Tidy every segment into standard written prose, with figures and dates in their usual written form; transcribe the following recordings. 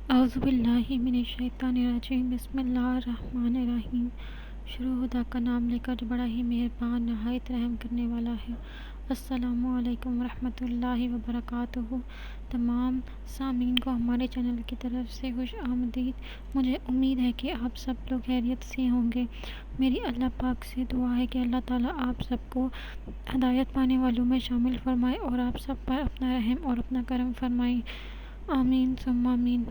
اعوذ باللہ من الشیطان الرجیم، بسم اللہ الرحمن الرحیم۔ شروع خدا کا نام لے کر جو بڑا ہی مہربان نہایت رحم کرنے والا ہے۔ السلام علیکم ورحمۃ اللہ وبرکاتہ۔ تمام سامعین کو ہمارے چینل کی طرف سے خوش آمدید۔ مجھے امید ہے کہ آپ سب لوگ خیریت سے ہوں گے۔ میری اللہ پاک سے دعا ہے کہ اللہ تعالیٰ آپ سب کو ہدایت پانے والوں میں شامل فرمائے اور آپ سب پر اپنا رحم اور اپنا کرم فرمائے، آمین ثم آمین۔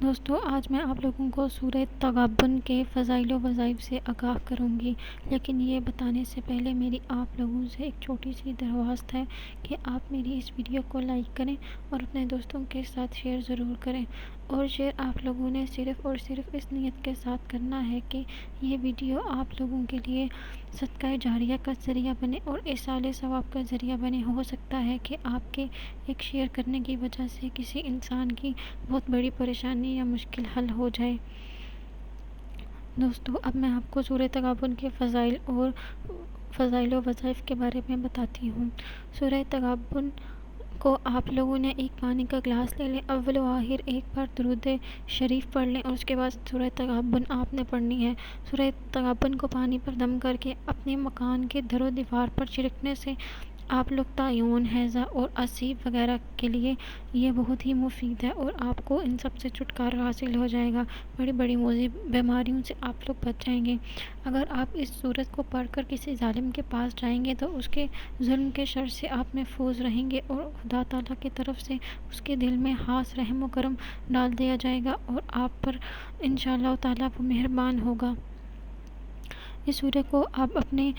دوستو، آج میں آپ لوگوں کو سورہ تغابن کے فضائل و وظائف سے آگاہ کروں گی، لیکن یہ بتانے سے پہلے میری آپ لوگوں سے ایک چھوٹی سی درخواست ہے کہ آپ میری اس ویڈیو کو لائک کریں اور اپنے دوستوں کے ساتھ شیئر ضرور کریں، اور شیئر آپ لوگوں نے صرف اور صرف اس نیت کے ساتھ کرنا ہے کہ یہ ویڈیو آپ لوگوں کے لیے صدقہ جاریہ کا ذریعہ بنے اور ایصال ثواب کا ذریعہ بنے۔ ہو سکتا ہے کہ آپ کے ایک شیئر کرنے کی وجہ سے کسی انسان کی بہت بڑی پریشانی یا مشکل حل ہو جائے۔ دوستو، اب میں آپ کو سورہ تغابن کے فضائل و وظائف کے بارے میں بتاتی ہوں۔ سورہ تغابن کو آپ لوگوں نے ایک پانی کا گلاس لے لیں، اول و آخر ایک بار درود شریف پڑھ لیں اور اس کے بعد سورہ تغابن آپ نے پڑھنی ہے۔ سورہ تغابن کو پانی پر دم کر کے اپنے مکان کے در و دیوار پر چھڑکنے سے آپ لوگ تعیون، ہیضہ اور اسیب وغیرہ کے لیے یہ بہت ہی مفید ہے اور آپ کو ان سب سے چھٹکارا حاصل ہو جائے گا۔ بڑی بڑی بیماریوں سے آپ لوگ بچ جائیں گے۔ اگر آپ اس سورت کو پڑھ کر کسی ظالم کے پاس جائیں گے تو اس کے ظلم کے شر سے آپ محفوظ رہیں گے اور خدا تعالیٰ کی طرف سے اس کے دل میں خاص رحم و کرم ڈال دیا جائے گا اور آپ پر انشاءاللہ تعالیٰ وہ مہربان ہوگا۔ اس سورہ کو آپ اپنے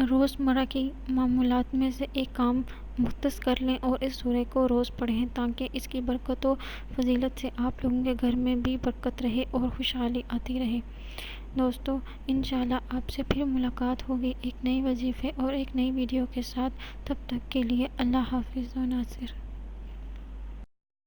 روزمرہ کی معمولات میں سے ایک کام مختص کر لیں اور اس سورہ کو روز پڑھیں تاکہ اس کی برکت و فضیلت سے آپ لوگوں کے گھر میں بھی برکت رہے اور خوشحالی آتی رہے۔ دوستو، انشاءاللہ آپ سے پھر ملاقات ہوگی ایک نئی وظیفے اور ایک نئی ویڈیو کے ساتھ۔ تب تک کے لیے اللہ حافظ و ناصر۔